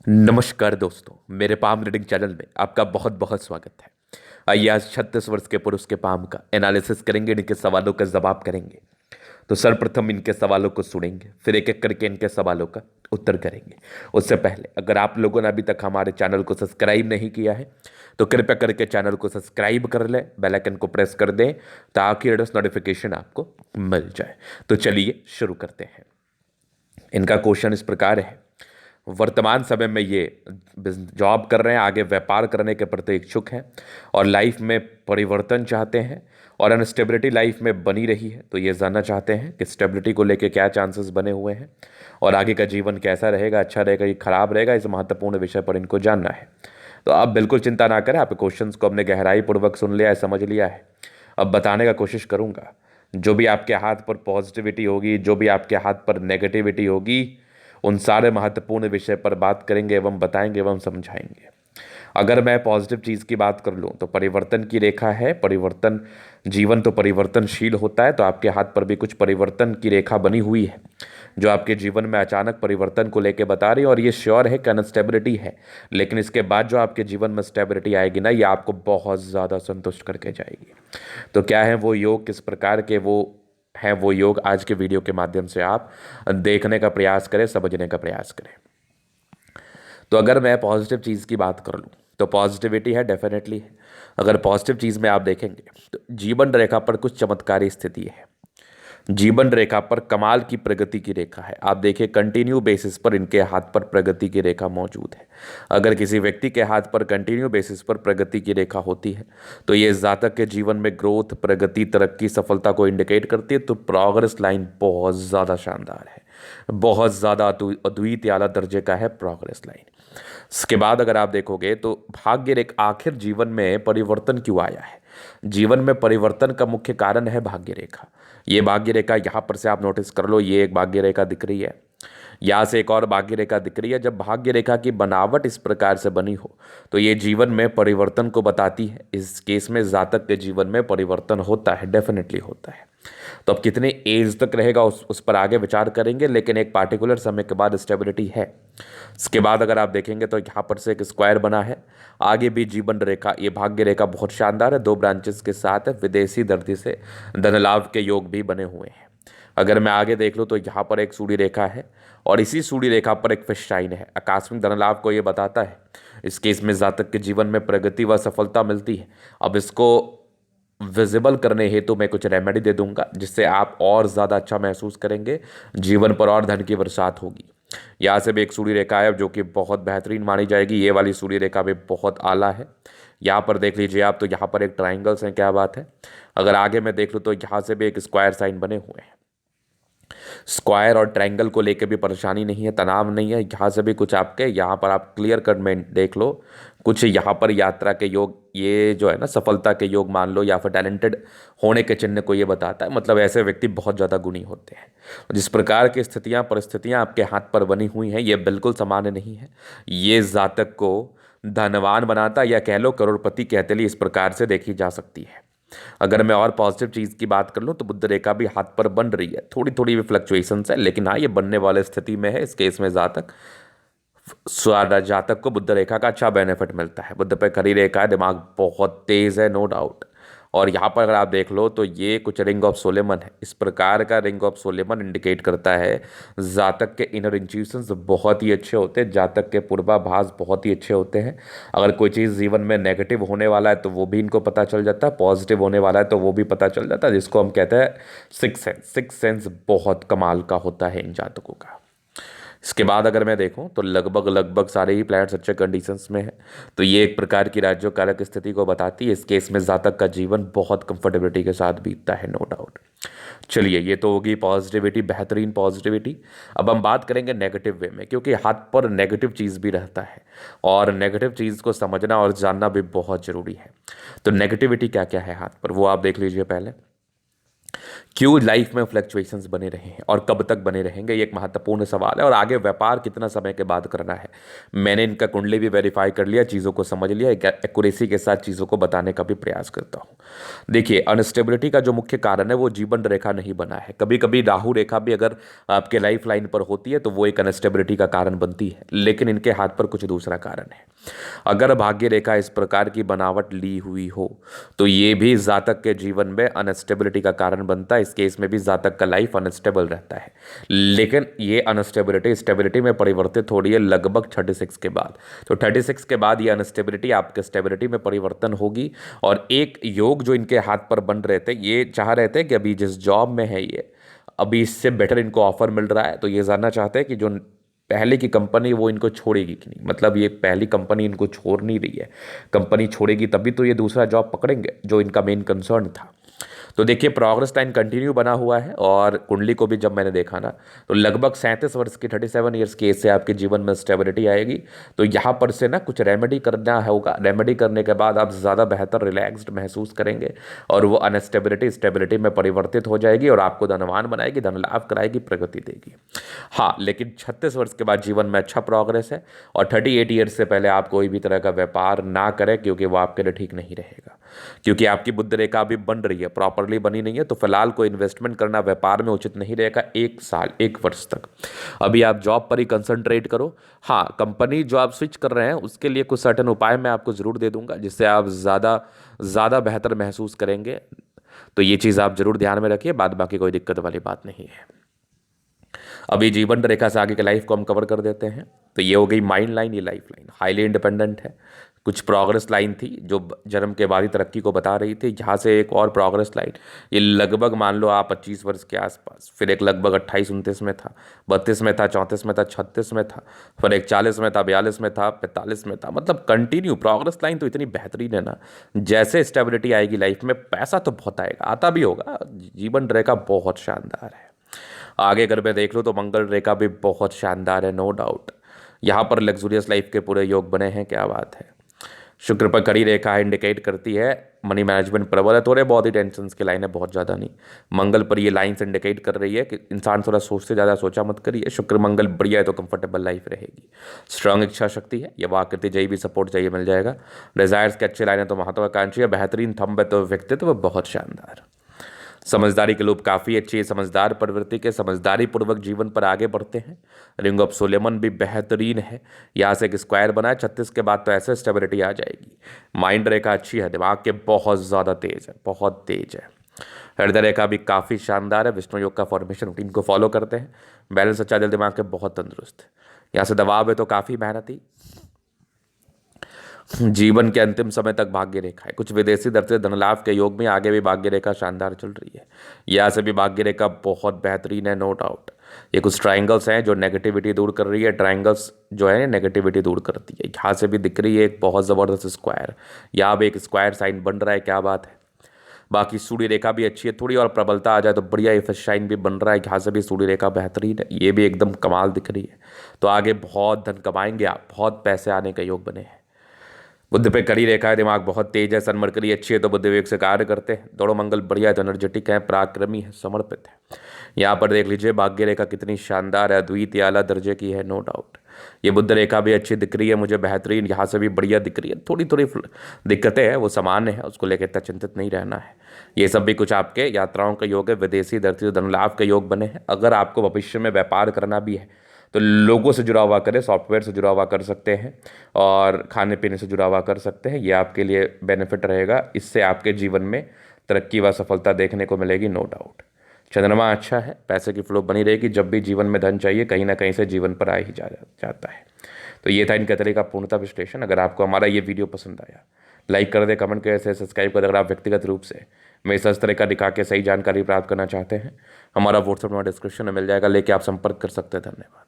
नमस्कार दोस्तों, मेरे पाम रीडिंग चैनल में आपका बहुत बहुत स्वागत है। आइए आज 36 वर्ष के पुरुष के पाम का एनालिसिस करेंगे, इनके सवालों का जवाब करेंगे। तो सर्वप्रथम इनके सवालों को सुनेंगे, फिर एक एक करके इनके सवालों का उत्तर करेंगे। उससे पहले अगर आप लोगों ने अभी तक हमारे चैनल को सब्सक्राइब नहीं किया है तो कृपया करके चैनल को सब्सक्राइब कर लें, बेल आइकन को प्रेस कर दें ताकि लेटेस्ट नोटिफिकेशन आपको मिल जाए। तो चलिए शुरू करते हैं। इनका क्वेश्चन इस प्रकार है। वर्तमान समय में ये जॉब कर रहे हैं, आगे व्यापार करने के प्रति इच्छुक हैं और लाइफ में परिवर्तन चाहते हैं और अनस्टेबिलिटी लाइफ में बनी रही है। तो ये जानना चाहते हैं कि स्टेबिलिटी को लेके क्या चांसेस बने हुए हैं और आगे का जीवन कैसा रहेगा, अच्छा रहेगा या खराब रहेगा। इस महत्वपूर्ण विषय पर इनको जानना है। तो आप बिल्कुल चिंता ना करें, आप क्वेश्चंस को अपने गहराई पूर्वक सुन लिया है, समझ लिया है। अब बताने का कोशिश करूंगा। जो भी आपके हाथ पर पॉजिटिविटी होगी, जो भी आपके हाथ पर नेगेटिविटी होगी, उन सारे महत्वपूर्ण विषय पर बात करेंगे एवं बताएंगे एवं समझाएंगे। अगर मैं पॉजिटिव चीज़ की बात कर लूँ तो परिवर्तन की रेखा है। परिवर्तन, जीवन तो परिवर्तनशील होता है, तो आपके हाथ पर भी कुछ परिवर्तन की रेखा बनी हुई है जो आपके जीवन में अचानक परिवर्तन को लेकर बता रही है। और ये श्योर है कि अनस्टेबिलिटी है, लेकिन इसके बाद जो आपके जीवन में स्टेबिलिटी आएगी ना, ये आपको बहुत ज़्यादा संतुष्ट करके जाएगी। तो क्या है वो योग, किस प्रकार के वो है वो योग, आज के वीडियो के माध्यम से आप देखने का प्रयास करें, समझने का प्रयास करें। तो अगर मैं पॉजिटिव चीज़ की बात कर लूँ तो पॉजिटिविटी है, डेफिनेटली है। अगर पॉजिटिव चीज़ में आप देखेंगे तो जीवन रेखा पर कुछ चमत्कारी स्थिति है। जीवन रेखा पर कमाल की प्रगति की रेखा है। आप देखिए कंटिन्यू बेसिस पर इनके हाथ पर प्रगति की रेखा मौजूद है। अगर किसी व्यक्ति के हाथ पर कंटिन्यू बेसिस पर प्रगति की रेखा होती है तो ये जातक के जीवन में ग्रोथ, प्रगति, तरक्की, सफलता को इंडिकेट करती है। तो प्रोग्रेस लाइन बहुत ज़्यादा शानदार है, बहुत ज़्यादा अद्वितीय आला दर्जे का है प्रोग्रेस लाइन। इसके बाद अगर आप देखोगे तो भाग्य रेखा, आखिर जीवन में परिवर्तन क्यों आया है? जीवन में परिवर्तन का मुख्य कारण है भाग्य रेखा। ये भाग्य रेखा यहाँ पर से आप नोटिस कर लो, ये एक भाग्य रेखा दिख रही है, यहाँ से एक और भाग्य रेखा दिख रही है। जब भाग्य रेखा की बनावट इस प्रकार से बनी हो तो ये जीवन में परिवर्तन को बताती है। इस केस में जातक के जीवन में परिवर्तन होता है, डेफिनेटली होता है। तो अब कितने एज तक रहेगा उस पर आगे विचार करेंगे, लेकिन एक पार्टिकुलर समय के बाद स्टेबिलिटी है। इसके बाद अगर आप देखेंगे तो यहाँ पर से एक स्क्वायर बना है। आगे भी जीवन रेखा, ये भाग्य रेखा बहुत शानदार है, 2 ब्रांचेस के साथ है। विदेशी धरती से धन लाभ के योग भी बने हुए हैं। अगर मैं आगे देख लूँ तो यहाँ पर एक सूर्य रेखा है और इसी सूर्य रेखा पर एक फिश साइन है। आकस्मिक धन लाभ को ये बताता है। इस केस में जातक के जीवन में प्रगति व सफलता मिलती है। अब इसको विजिबल करने हेतु मैं कुछ रेमेडी दे दूंगा जिससे आप और ज़्यादा अच्छा महसूस करेंगे, जीवन पर और धन की बरसात होगी। यहाँ से भी एक सूर्य रेखा है जो कि बहुत बेहतरीन मानी जाएगी। ये वाली सूर्य रेखा भी बहुत आला है। यहाँ पर देख लीजिए आप, तो यहाँ पर एक ट्राइंगल्स हैं, क्या बात है। अगर आगे मैं देख लूँ तो यहाँ से भी एक स्क्वायर साइन बने हुए हैं। स्क्वायर और ट्रायंगल को लेकर भी परेशानी नहीं है, तनाव नहीं है। यहाँ से भी कुछ आपके, यहाँ पर आप क्लियर कट में देख लो, कुछ यहाँ पर यात्रा के योग, ये जो है ना सफलता के योग मान लो, या फिर टैलेंटेड होने के चिन्ह को ये बताता है। मतलब ऐसे व्यक्ति बहुत ज़्यादा गुणी होते हैं। जिस प्रकार की स्थितियाँ, परिस्थितियाँ आपके हाथ पर बनी हुई हैं, ये बिल्कुल सामान्य नहीं है। ये जातक को धनवान बनाता, या कह लो करोड़पति कहते लिए, इस प्रकार से देखी जा सकती है। अगर मैं और पॉजिटिव चीज़ की बात कर लूँ तो बुध रेखा भी हाथ पर बन रही है। थोड़ी थोड़ी भी फ्लक्चुएशंस है, लेकिन हाँ ये बनने वाले स्थिति में है। इस केस में जातक को बुध रेखा का अच्छा बेनिफिट मिलता है। बुध पे खड़ी रेखा है, दिमाग बहुत तेज है, नो डाउट। और यहाँ पर अगर आप देख लो तो ये कुछ रिंग ऑफ सोलेमन है। इस प्रकार का रिंग ऑफ सोलेमन इंडिकेट करता है जातक के इनर इंट्यूशंस बहुत ही अच्छे होते हैं, जातक के पूर्वाभास बहुत ही अच्छे होते हैं। अगर कोई चीज़ जीवन में नेगेटिव होने वाला है तो वो भी इनको पता चल जाता है, पॉजिटिव होने वाला है तो वो भी पता चल जाता है, जिसको हम कहते हैं सिक्स सेंस। सिक्स सेंस बहुत कमाल का होता है इन जातकों का। इसके बाद अगर मैं देखूं तो लगभग सारे ही प्लैनेट्स अच्छे कंडीशंस में है। तो ये एक प्रकार की राज्यों कारक स्थिति को बताती है। इस केस में जातक का जीवन बहुत कंफर्टेबिलिटी के साथ बीतता है, नो डाउट। चलिए, ये तो होगी पॉजिटिविटी, बेहतरीन पॉजिटिविटी। अब हम बात करेंगे नेगेटिव वे में, क्योंकि हाथ पर नेगेटिव चीज़ भी रहता है और नेगेटिव चीज़ को समझना और जानना भी बहुत ज़रूरी है। तो नेगेटिविटी क्या क्या है हाथ पर, वो आप देख लीजिए पहले। क्यों लाइफ में फ्लक्चुएशंस बने रहे हैं और कब तक बने रहेंगे, ये एक महत्वपूर्ण सवाल है। और आगे व्यापार कितना समय के बाद करना है, मैंने इनका कुंडली भी वेरीफाई कर लिया, चीज़ों को समझ लिया, एक एक्यूरेसी के साथ चीज़ों को बताने का भी प्रयास करता हूँ। देखिए, अनस्टेबिलिटी का जो मुख्य कारण है वो जीवन रेखा नहीं बना है। कभी कभी राहु रेखा भी अगर आपके लाइफ लाइन पर होती है तो वो एक अनस्टेबिलिटी का कारण बनती है, लेकिन इनके हाथ पर कुछ दूसरा कारण है। अगर भाग्य रेखा इस प्रकार की बनावट ली हुई हो तो ये भी जातक के जीवन में अनस्टेबिलिटी का कारण बनता है। इस केस में भी जातक का लाइफ अनस्टेबल रहता है, लेकिन ये अनस्टेबिलिटी स्टेबिलिटी में परिवर्तित हो रही है लगभग 36 के बाद। तो 36 के बाद ये अनस्टेबिलिटी आपके स्टेबिलिटी में परिवर्तन होगी। और एक योग जो इनके हाथ पर बन रहे थे, ये चाह रहे थे कि अभी जिस जॉब में है ये, अभी इससे बेटर इनको ऑफर मिल रहा है, तो ये जानना चाहते हैं कि जो पहले की कंपनी वो इनको छोड़ेगी कि नहीं। मतलब ये पहली कंपनी इनको छोड़ नहीं रही है, कंपनी छोड़ेगी तभी तो ये दूसरा जॉब पकड़ेंगे, जो इनका मेन कंसर्न था। तो देखिए, प्रोग्रेस लाइन कंटिन्यू बना हुआ है। और कुंडली को भी जब मैंने देखा ना, तो लगभग 37 वर्ष की 37 ईयर्स की एज से आपके जीवन में स्टेबिलिटी आएगी। तो यहाँ पर से ना कुछ रेमेडी करना होगा। रेमेडी करने के बाद आप ज़्यादा बेहतर रिलैक्स्ड महसूस करेंगे और वो अनस्टेबिलिटी स्टेबिलिटी में परिवर्तित हो जाएगी और आपको धनवान बनाएगी, धन लाभ कराएगी, प्रगति देगी। हाँ, लेकिन 36 वर्ष के बाद जीवन में अच्छा प्रोग्रेस है। और 38 ईयर्स से पहले आप कोई भी तरह का व्यापार ना करें, क्योंकि वो आपके लिए ठीक नहीं रहेगा। क्योंकि आपकी बुद्ध रेखा अभी बन रही है, प्रॉपरली बनी नहीं है। तो फिलहाल कोई इन्वेस्टमेंट करना व्यापार में उचित नहीं रहेगा 1 साल 1 वर्ष तक। अभी आप जॉब पर ही कंसंट्रेट करो। हाँ, कंपनी जो आप स्विच कर रहे हैं उसके लिए कुछ सर्टेन उपाय मैं आपको ज़रूर दे दूंगा, जिससे आप ज़्यादा बेहतर महसूस करेंगे। तो ये चीज़ आप जरूर ध्यान में रखिए, बाद बाकी कोई दिक्कत वाली बात नहीं है। अभी जीवन रेखा से आगे के लाइफ को हम कवर कर देते हैं। तो ये हो गई माइंड लाइन, ये लाइफ लाइन हाईली इंडिपेंडेंट है। कुछ प्रोग्रेस लाइन थी जो जन्म के बाद ही तरक्की को बता रही थी। यहाँ से एक और प्रोग्रेस लाइन, ये लगभग मान लो आप 25 वर्ष के आसपास, फिर एक लगभग 28-29 में था, 32 में था, 34 में था, 36 में था, फिर एक 40 में था, 42 में था, 45 में था। मतलब कंटिन्यू प्रोग्रेस लाइन तो इतनी बेहतरीन है ना। जैसे स्टेबिलिटी आएगी लाइफ में, पैसा तो बहुत आएगा, आता भी होगा। जीवन रेखा बहुत शानदार है। आगे अगर मैं देख लूँ तो मंगल रेखा भी बहुत शानदार है, नो डाउट। यहाँ पर लग्जूरियस लाइफ के पूरे योग बने हैं, क्या बात है। शुक्र पर कड़ी रेखा इंडिकेट करती है मनी मैनेजमेंट प्रबल है, थोड़े बहुत ही टेंशन की लाइन है, बहुत ज़्यादा नहीं। मंगल पर ये लाइन्स इंडिकेट कर रही है कि इंसान थोड़ा सोचते ज़्यादा सोचा मत करिए। शुक्र मंगल बढ़िया है तो कंफर्टेबल लाइफ रहेगी। स्ट्रांग इच्छा शक्ति है, ये आकृति चाहिए भी सपोर्ट चाहिए मिल जाएगा। डिजायर्स के अच्छे लाइन है तो महत्वाकांक्षी है। बेहतरीन थंब है तो व्यक्तित्व बहुत शानदार। समझदारी के लोग काफ़ी अच्छी है, समझदार प्रवृत्ति के, समझदारी पूर्वक जीवन पर आगे बढ़ते हैं। रिंग ऑफ सोलेमन भी बेहतरीन है। यहाँ से एक स्क्वायर बना है। 36 के बाद तो ऐसे स्टेबिलिटी आ जाएगी। माइंड रेखा अच्छी है, दिमाग के बहुत ज़्यादा तेज है, बहुत तेज है। हृदय रेखा भी काफ़ी शानदार है। विष्णु योग का फॉर्मेशन रूटीन को फॉलो करते हैं। बैलेंस अच्छा, दिल दिमाग के बहुत तंदुरुस्त है। यहाँ से दबाव है तो काफ़ी मेहनती। जीवन के अंतिम समय तक भाग्य रेखा है। कुछ विदेशी दर से धन लाभ के योग में आगे भी भाग्य रेखा शानदार चल रही है। यहाँ से भी भाग्य रेखा बहुत बेहतरीन है, नो डाउट। ये कुछ ट्राइंगल्स हैं जो नेगेटिविटी दूर कर रही है। ट्राइंगल्स जो है नेगेटिविटी दूर करती है। यहाँ से भी दिख रही है एक बहुत ज़बरदस्त स्क्वायर। यहाँ भी एक स्क्वायर साइन बन रहा है, क्या बात है। बाकी सूर्य रेखा भी अच्छी है, थोड़ी और प्रबलता आ जाए तो बढ़िया इफेक्ट शाइन भी बन रहा है। यहाँ से भी सूर्य रेखा बेहतरीन है, ये भी एकदम कमाल दिख रही है। तो आगे बहुत धन कमाएंगे आप, बहुत पैसे आने का योग बने हैं। बुद्ध पे कड़ी रेखा है, दिमाग बहुत तेज है। सन मरकरी अच्छी है तो बुद्ध विवेक से कार्य करते हैं। दोनों मंगल बढ़िया है तो एनर्जेटिक है, पराक्रमी है, समर्पित है। यहाँ पर देख लीजिए भाग्य रेखा कितनी शानदार है, अद्वितीय आला दर्जे की है, नो डाउट। ये बुद्ध रेखा भी अच्छी दिख रही है मुझे, बेहतरीन। यहाँ से भी बढ़िया दिख रही है। थोड़ी थोड़ी दिक्कतें हैं, वो सामान्य है, उसको लेकर इतना चिंतित नहीं रहना है। ये सब भी कुछ आपके यात्राओं का योग है। विदेशी धरती धन लाभ के योग बने हैं। अगर आपको भविष्य में व्यापार करना भी है तो लोगों से जुड़ा हुआ करें, सॉफ्टवेयर से जुड़ा हुआ कर सकते हैं और खाने पीने से जुड़ा हुआ कर सकते हैं। ये आपके लिए बेनिफिट रहेगा। इससे आपके जीवन में तरक्की व सफलता देखने को मिलेगी, नो डाउट। चंद्रमा अच्छा है, पैसे की फ्लो बनी रहेगी। जब भी जीवन में धन चाहिए कहीं ना कहीं से जीवन पर आ ही जाता है। तो ये था इनका तरीका पूर्णतः विश्लेषण। अगर आपको हमारा ये वीडियो पसंद आया, लाइक कर दे, कमेंट करें, सब्सक्राइब कर दे। अगर आप व्यक्तिगत रूप से मेरे इस तरह का दिखा के सही जानकारी प्राप्त करना चाहते हैं, हमारा व्हाट्सएप नंबर डिस्क्रिप्शन में मिल जाएगा, लेके आप संपर्क कर सकते हैं। धन्यवाद।